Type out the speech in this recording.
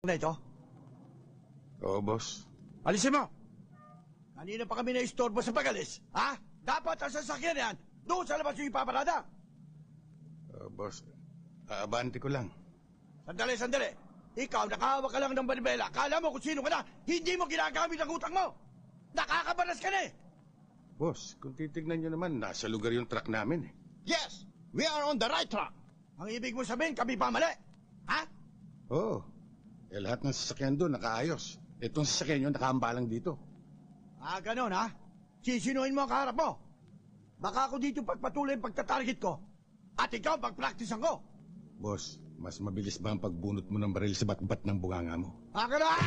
na ito? Oo, boss. Alisin mo! Kanina pa kami na-istorbo sa pag-alis, ha? Dapat ang sasakyan yan, doon sa labas yung ipaparada. Boss, aabante ko lang. Sandali. Ikaw, nakahawak ka lang ng banibela. Kala mo kung sino ka na, hindi mo ginagamit ang utang mo. Nakakabanas ka na eh. Boss, kung titignan nyo naman, nasa lugar yung truck namin eh. Yes, we are on the right track. Ang ibig mo sabihin, kami pa mali. Ha? Oo. Lahat ng sasakyan doon nakaayos. Itong sasakyan nyo nakahambalang dito. Ganon ha? Sisinuhin mo ang kaharap mo. Baka ako dito pagpatuloy ang pagtatarget ko. At ikaw pagpraktisan ko. Boss, mas mabilis ba ang pagbunot mo ng baril sa batbat ng bunganga mo? Ganon!